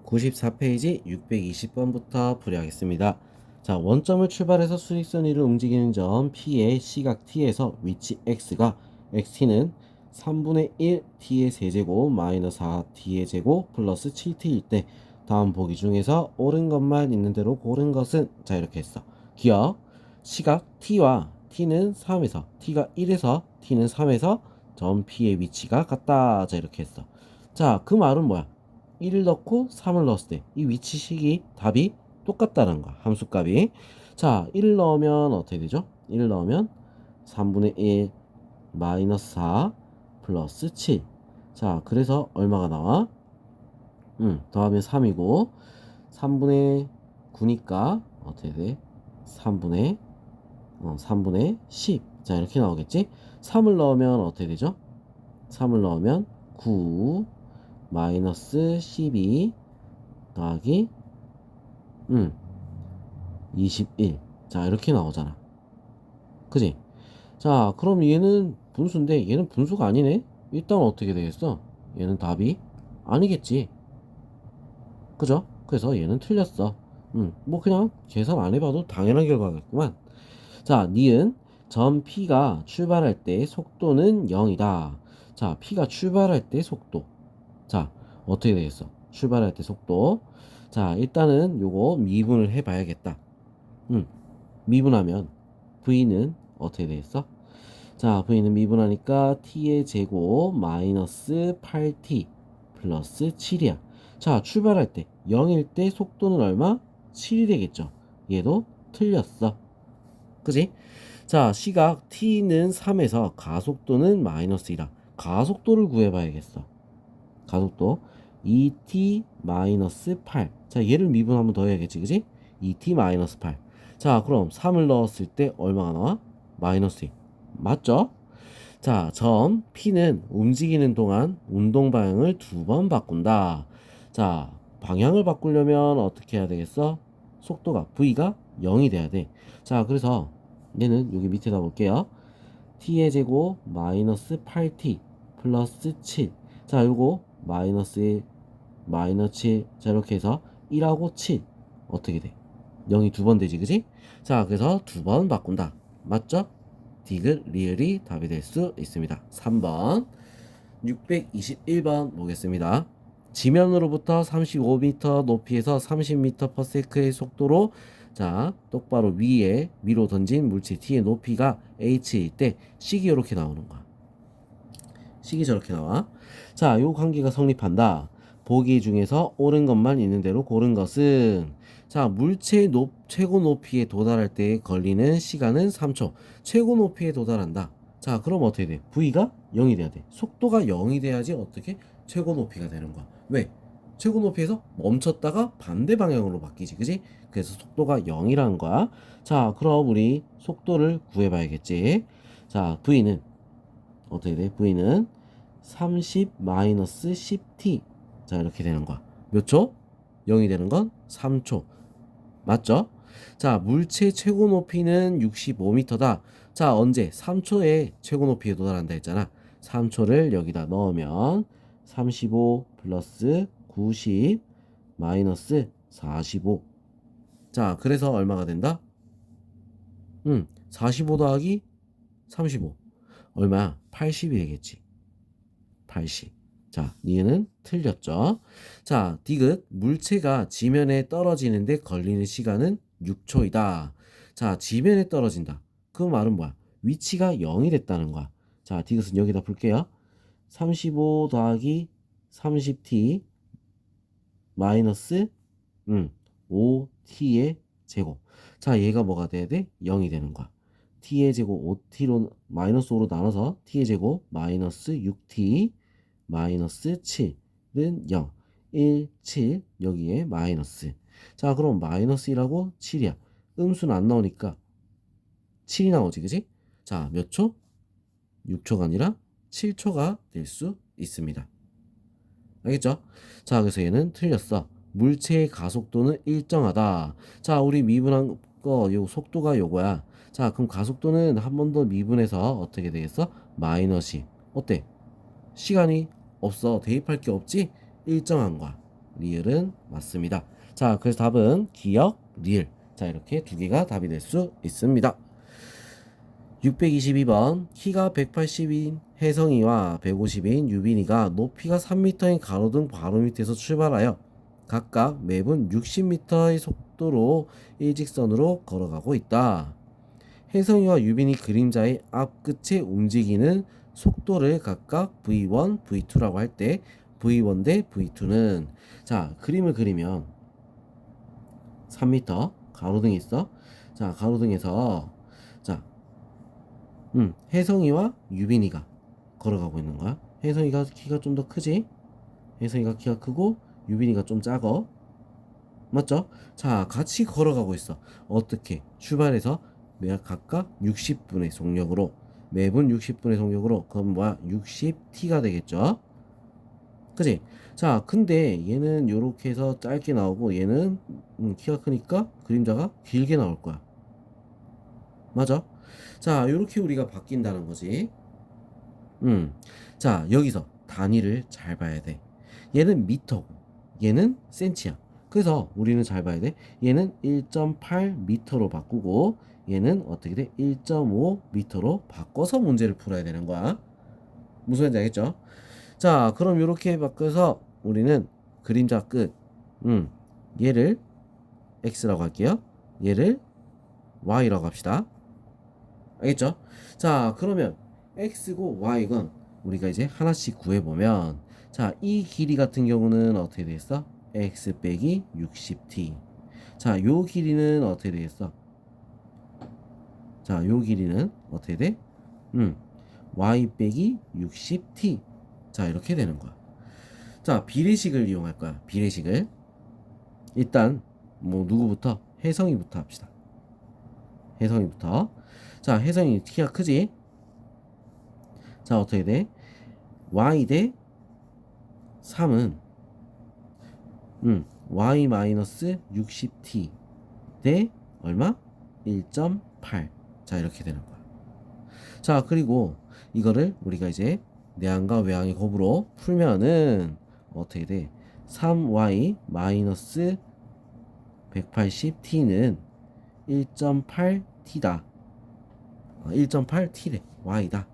94페이지 620번부터 풀이하겠습니다. 자, 원점을 출발해서 수직선 위를 움직이는 점 P의 시각 T에서 위치 X가 XT는 3분의 1 T의 세제곱 마이너스 4 T의 제곱 플러스 7T일 때 다음 보기 중에서 옳은 것만 있는 대로 고른 것은, 자, 이렇게 했어. 기억, 시각 T와 T는 3에서 T가 1에서 T는 3에서 점 P의 위치가 같다. 자, 이렇게 했어. 자, 그 말은 뭐야? 1을 넣고 3을 넣었을 때 이 위치식이 답이 똑같다는 거야. 함수값이. 자, 1을 넣으면 어떻게 되죠? 1을 넣으면 3분의 1 마이너스 4 플러스 7. 자, 그래서 얼마가 나와? 더하면 3이고 3분의 9니까 어떻게 돼? 3분의 10. 자, 이렇게 나오겠지? 3을 넣으면 어떻게 되죠? 3을 넣으면 9 마이너스 12 더하기 21. 자, 이렇게 나오잖아. 그지? 자, 그럼 얘는 분수인데 얘는 분수가 아니네? 일단 어떻게 되겠어? 얘는 답이 아니겠지. 그죠? 그래서 얘는 틀렸어. 뭐 그냥 계산 안 해봐도 당연한 결과겠구만. 자, 니은 점 P가 출발할 때 속도는 0이다. 자, P가 출발할 때 속도. 자, 어떻게 되겠어? 출발할 때 속도. 자, 일단은 요거 미분을 해봐야겠다. 미분하면 V는 어떻게 되겠어? 자, V는 미분하니까 T의 제곱 마이너스 8T 플러스 7이야. 자, 출발할 때 0일 때 속도는 얼마? 7이 되겠죠. 얘도 틀렸어. 그지? 자, 시각 T는 3에서 가속도는 마이너스 1이라. 가속도를 구해봐야겠어. 가속도 2t 마이너스 8. 자, 얘를 미분 한번 더 해야겠지, 그지? 2t 마이너스 8. 자, 그럼 3을 넣었을 때 얼마가 나와? 마이너스 2. 맞죠? 자, 점 P는 움직이는 동안 운동 방향을 두 번 바꾼다. 자, 방향을 바꾸려면 어떻게 해야 되겠어? 속도가 V가 0이 돼야 돼. 자, 그래서 얘는 여기 밑에다 볼게요. t의 제곱 마이너스 8t 플러스 7. 자, 요거 마이너스 1 마이너스 7. 자, 이렇게 해서 1하고 7 어떻게 돼? 0이 두 번 되지, 그지? 자, 그래서 두 번 바꾼다. 맞죠? 디귿 리을이 답이 될 수 있습니다. 3번 621번 보겠습니다. 지면으로부터 35m 높이에서 30m/s의 속도로, 자, 똑바로 위로 던진 물체 T의 높이가 h일 때 식이 이렇게 나오는 거야. 식이 저렇게 나와. 자, 요 관계가 성립한다. 보기 중에서 옳은 것만 있는 대로 고른 것은, 자, 물체의 최고 높이에 도달할 때 걸리는 시간은 3초. 최고 높이에 도달한다. 자, 그럼 어떻게 돼? V가 0이 돼야 돼. 속도가 0이 돼야지 어떻게 최고 높이가 되는 거야. 왜? 최고 높이에서 멈췄다가 반대 방향으로 바뀌지, 그지? 그래서 속도가 0이라는 거야. 자, 그럼 우리 속도를 구해봐야겠지. 자, V는 어떻게 돼? V는 30 마이너스 10t. 자, 이렇게 되는 거야. 몇 초? 0이 되는 건 3초. 맞죠? 자, 물체 최고 높이는 65m다. 자, 언제? 3초에 최고 높이에 도달한다 했잖아. 3초를 여기다 넣으면 35 플러스 90 마이너스 45. 자, 그래서 얼마가 된다? 45 더하기 35. 얼마야? 80이 되겠지. 80. 자, 얘는 틀렸죠. 자, 디귿 물체가 지면에 떨어지는데 걸리는 시간은 6초이다. 자, 지면에 떨어진다. 그 말은 뭐야? 위치가 0이 됐다는 거야. 자, 디귿은 여기다 볼게요. 35 더하기 30t 마이너스 5t의 제곱. 자, 얘가 뭐가 돼야 돼? 0이 되는 거야. t의 제곱 5t로 마이너스 5로 나눠서 t의 제곱 마이너스 6t 마이너스 7은 0. 1, 7 여기에 마이너스. 자, 그럼 마이너스 1하고 7이야. 음수는 안 나오니까 7이 나오지, 그지? 자, 몇 초? 6초가 아니라 7초가 될 수 있습니다. 알겠죠? 자, 그래서 얘는 틀렸어. 물체의 가속도는 일정하다. 자, 우리 미분한 거, 요 속도가 요거야. 자, 그럼 가속도는 한 번 더 미분해서 어떻게 되겠어? 마이너스. 어때? 시간이 없어. 대입할 게 없지? 일정한 거야. 리을은 맞습니다. 자, 그래서 답은 기역, 리을. 자, 이렇게 두 개가 답이 될 수 있습니다. 622번 키가 180인 혜성이와 150인 유빈이가 높이가 3m인 가로등 바로 밑에서 출발하여 각각 매분 60m의 속도로 일직선으로 걸어가고 있다. 혜성이와 유빈이 그림자의 앞끝에 움직이는 속도를 각각 V1, V2라고 할 때 V1 대 V2는 자 그림을 그리면 3m 가로등이 있어. 자 가로등에서 자 혜성이와 유빈이가 걸어가고 있는 거야. 혜성이가 키가 좀 더 크지? 혜성이가 키가 크고 유빈이가 좀 작어. 맞죠? 자, 같이 걸어가고 있어. 어떻게? 출발해서 매각 각각 60분의 속력으로 매분 60분의 속력으로 그럼 뭐야? 60t가 되겠죠? 그지? 자, 근데 얘는 요렇게 해서 짧게 나오고 얘는 키가 크니까 그림자가 길게 나올 거야. 맞아? 자, 요렇게 우리가 바뀐다는 거지. 자, 여기서 단위를 잘 봐야 돼. 얘는 미터고, 얘는 센치야. 그래서 우리는 잘 봐야 돼. 얘는 1.8m로 바꾸고, 얘는 어떻게 돼? 1.5m로 바꿔서 문제를 풀어야 되는 거야. 무슨 말인지 알겠죠? 자, 그럼 이렇게 바꿔서 우리는 그림자 끝, 얘를 x라고 할게요. 얘를 y라고 합시다. 알겠죠? 자, 그러면 x고 y건 우리가 이제 하나씩 구해보면 자, 이 길이 같은 경우는 어떻게 되겠어? x 빼기 60t. 자, 요 길이는 어떻게 되겠어? 자, 요 길이는 어떻게 돼? y 빼기 60t. 자, 이렇게 되는 거야. 자, 비례식을 이용할 거야. 비례식을. 일단 뭐 누구부터? 혜성이부터 합시다. 혜성이부터. 자, 혜성이 키가 크지? 자, 어떻게 돼? y 대 3은 y 마이너스 60t 대 얼마? 1.8. 자, 이렇게 되는 거야. 자, 그리고 이거를 우리가 이제 내항과 외항의 곱으로 풀면은 어떻게 돼? 3y 마이너스 180t는 1.8t다. 1.8t래. y다.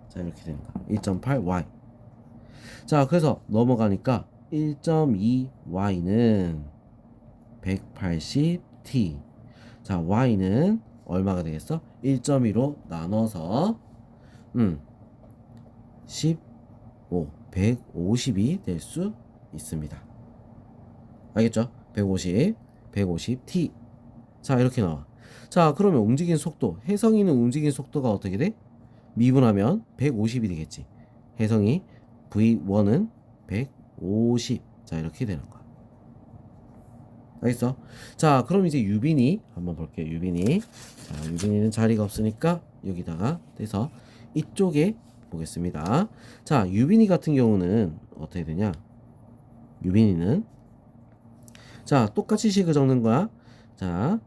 자, 이렇게 되는 거야. 1.8y. 자, 그래서 넘어가니까 1.2y는 180t. 자, y는 얼마가 되겠어? 1.2로 나눠서 15, 150이 될 수 있습니다. 알겠죠? 150, 150t. 자, 이렇게 나와. 자, 그러면 움직이는 속도, 혜성이는 움직이는 속도가 어떻게 돼? 미분하면 150이 되겠지. 혜성이 V1은 150. 자, 이렇게 되는 거야. 알겠어? 자, 그럼 이제 유빈이 한번 볼게요. 유빈이. 자, 유빈이는 자리가 없으니까 여기다가 떼서 이쪽에 보겠습니다. 자, 유빈이 같은 경우는 어떻게 되냐? 유빈이는 자, 똑같이 식을 적는 거야. 자,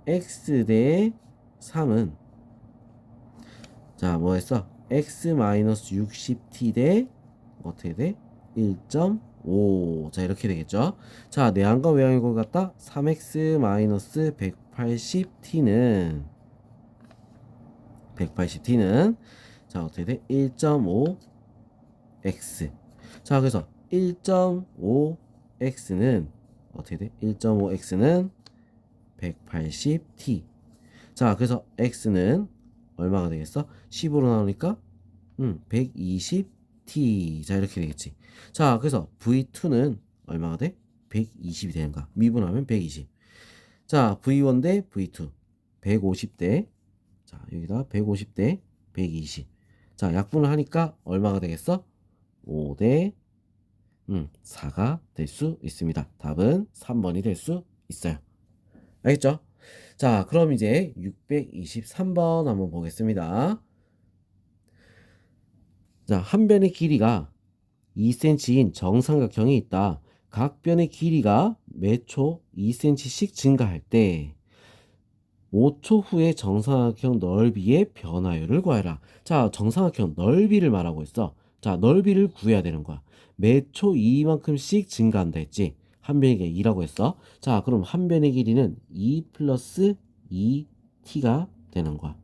x 대 3은 자, 뭐 했어? x 마이너스 60t 대 어떻게 돼? 1.5. 자, 이렇게 되겠죠? 자, 내항과 외항의 걸 갖다 3x 마이너스 180t는 자, 어떻게 돼? 1.5x. 자, 그래서 1.5x는 어떻게 돼? 1.5x는 180t. 자, 그래서 x는 얼마가 되겠어? 10으로 나오니까 120t. 자, 이렇게 되겠지. 자, 그래서 v2는 얼마가 돼? 120이 되는 거야. 미분하면 120. 자, v1 대 v2 150대 자, 여기다 150대 120. 자, 약분을 하니까 얼마가 되겠어? 5대 4가 될 수 있습니다. 답은 3번이 될 수 있어요. 알겠죠? 자, 그럼 이제 623번 한번 보겠습니다. 자, 한 변의 길이가 2cm인 정삼각형이 있다. 각 변의 길이가 매 초 2cm씩 증가할 때 5초 후에 정삼각형 넓이의 변화율을 구하라. 자, 정삼각형 넓이를 말하고 있어. 자, 넓이를 구해야 되는 거야. 매 초 이만큼씩 증가한다 했지. 한 변의 길이가 2라고 했어. 자, 그럼 한 변의 길이는 2 플러스 2t가 되는 거야.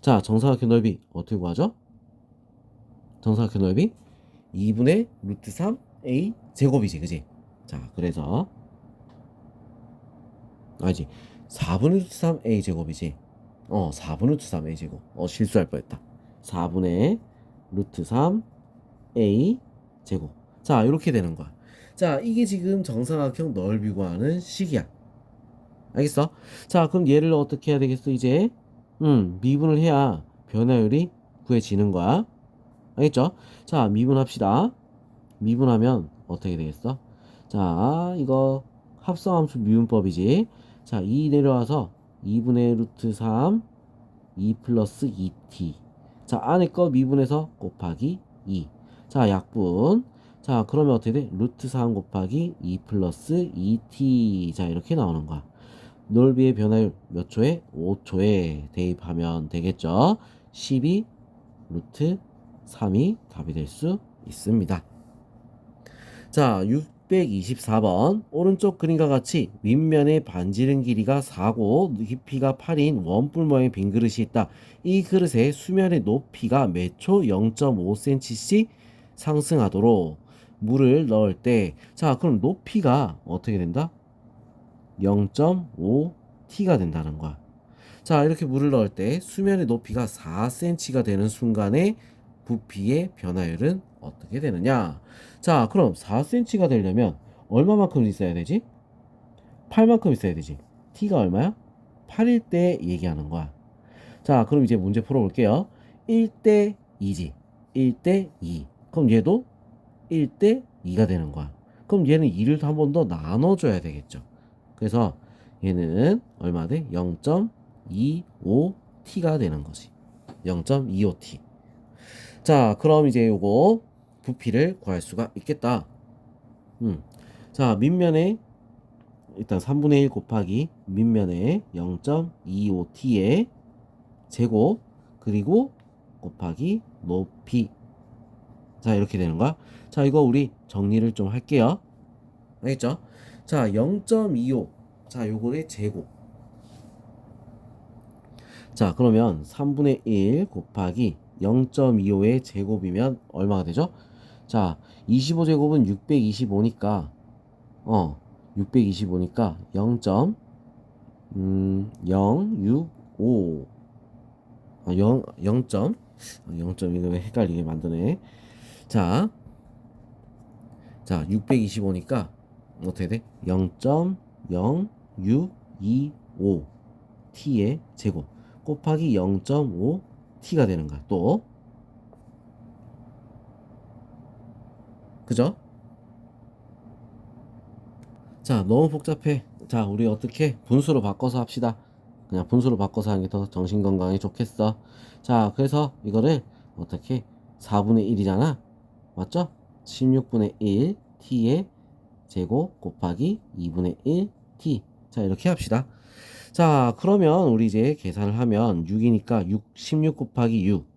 자, 정사각형 넓이 어떻게 구하죠? 정사각형 넓이 2분의 루트 3a 제곱이지, 그지? 자, 그래서 아니지, 4분의 루트 3a 제곱이지. 4분의 루트 3a 제곱. 실수할 뻔했다. 4분의 루트 3a 제곱. 자, 이렇게 되는 거야. 자, 이게 지금 정사각형 넓이 구하는 식이야. 알겠어? 자, 그럼 얘를 어떻게 해야 되겠어, 이제? 미분을 해야 변화율이 구해지는 거야. 알겠죠? 자, 미분합시다. 미분하면 어떻게 되겠어? 자, 이거 합성함수 미분법이지. 자, 2 내려와서 2분의 루트 3 2 플러스 2t. 자, 안에 거 미분해서 곱하기 2. 자, 약분. 자, 그러면 어떻게 돼? 루트 3 곱하기 2 플러스 2t. 자, 이렇게 나오는 거야. 넓이의 변화율 몇 초에? 5초에 대입하면 되겠죠? 12 루트 3이 답이 될 수 있습니다. 자, 624번 오른쪽 그림과 같이 윗면의 반지름 길이가 4고 깊이가 8인 원뿔 모양의 빈 그릇이 있다. 이 그릇의 수면의 높이가 매초 0.5cm씩 상승하도록 물을 넣을 때, 자, 그럼 높이가 어떻게 된다? 0.5t가 된다는 거야. 자, 이렇게 물을 넣을 때 수면의 높이가 4cm가 되는 순간에 부피의 변화율은 어떻게 되느냐? 자, 그럼 4cm가 되려면 얼마만큼 있어야 되지? 8만큼 있어야 되지. t가 얼마야? 8일 때 얘기하는 거야. 자, 그럼 이제 문제 풀어볼게요. 1대 2지. 1대 2. 그럼 얘도 1대 2가 되는 거야. 그럼 얘는 2를 한 번 더 나눠줘야 되겠죠. 그래서 얘는 얼마 돼? 0.25t가 되는 거지. 0.25t. 자, 그럼 이제 요거 부피를 구할 수가 있겠다. 자, 밑면에 일단 3분의 1 곱하기 밑면에 0.25t의 제곱 그리고 곱하기 높이. 자, 이렇게 되는 거야. 자, 이거 우리 정리를 좀 할게요. 알겠죠? 자, 0.25. 자, 요거의 제곱. 자, 그러면 3분의 1 곱하기 0.25의 제곱이면 얼마가 되죠? 자, 25제곱은 625니까 625니까 0.065 0점 이거 왜 헷갈리게 만드네. 자, 625니까 어떻게 돼? 0.0625 t의 제곱 곱하기 0.5 t가 되는 거야. 또 그죠? 자, 너무 복잡해. 자, 우리 어떻게 분수로 바꿔서 합시다. 그냥 분수로 바꿔서 하는 게 더 정신 건강에 좋겠어. 자, 그래서 이거를 어떻게 4분의 1이잖아. 맞죠? 16분의 1 t의 제곱 곱하기 2분의 1 t. 자, 이렇게 합시다. 자, 그러면 우리 이제 계산을 하면 6이니까 16 곱하기 6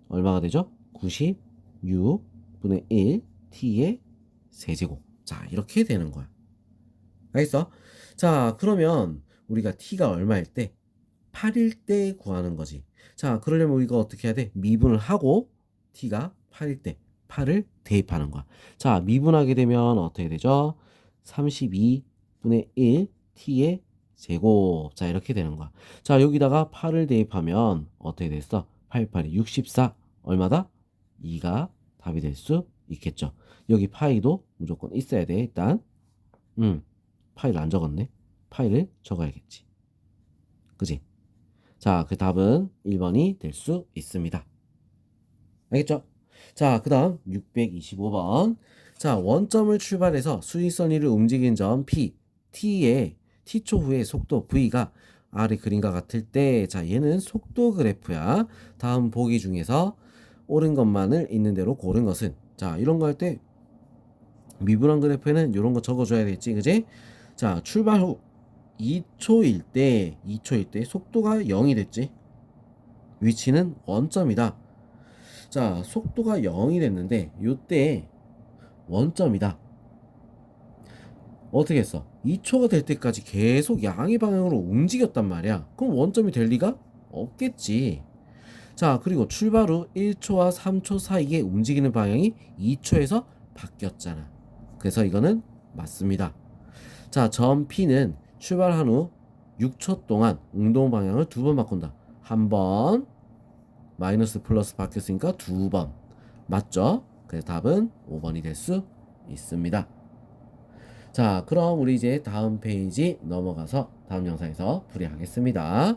얼마가 되죠? 96분의 1 t의 세제곱. 자, 이렇게 되는 거야. 알겠어? 자, 그러면 우리가 t가 얼마일 때? 8일 때 구하는 거지. 자, 그러려면 우리가 어떻게 해야 돼? 미분을 하고 t가 8일 때 8을 대입하는 거야. 자, 미분하게 되면 어떻게 되죠? 32분의 1 t의 제곱. 자, 이렇게 되는 거야. 자, 여기다가 8을 대입하면 어떻게 됐어? 8, 8이 64. 얼마다? 2가 답이 될 수 있겠죠. 여기 파이도 무조건 있어야 돼, 일단. 파이를 안 적었네. 파이를 적어야겠지. 그지? 자, 그 답은 1번이 될 수 있습니다. 알겠죠? 자, 그 다음 625번. 자, 원점을 출발해서 수직선 위를 움직인 점 P, T의 T초 후의 속도 V가 아래 그림과 같을 때, 자, 얘는 속도 그래프야. 다음 보기 중에서 옳은 것만을 있는 대로 고른 것은, 자, 이런 거 할 때 미분한 그래프에는 이런 거 적어줘야겠지, 그지? 자, 출발 후 2초일 때 속도가 0이 됐지. 위치는 원점이다. 자, 속도가 0이 됐는데 요때 원점이다. 어떻게 했어? 2초가 될 때까지 계속 양의 방향으로 움직였단 말이야. 그럼 원점이 될 리가 없겠지. 자, 그리고 출발 후 1초와 3초 사이에 움직이는 방향이 2초에서 바뀌었잖아. 그래서 이거는 맞습니다. 자, 점 P는 출발한 후 6초 동안 운동 방향을 두 번 바꾼다. 한 번, 마이너스 플러스 바뀌었으니까 두 번. 맞죠? 그래서 답은 5번이 될 수 있습니다. 자, 그럼 우리 이제 다음 페이지 넘어가서 다음 영상에서 풀이하겠습니다.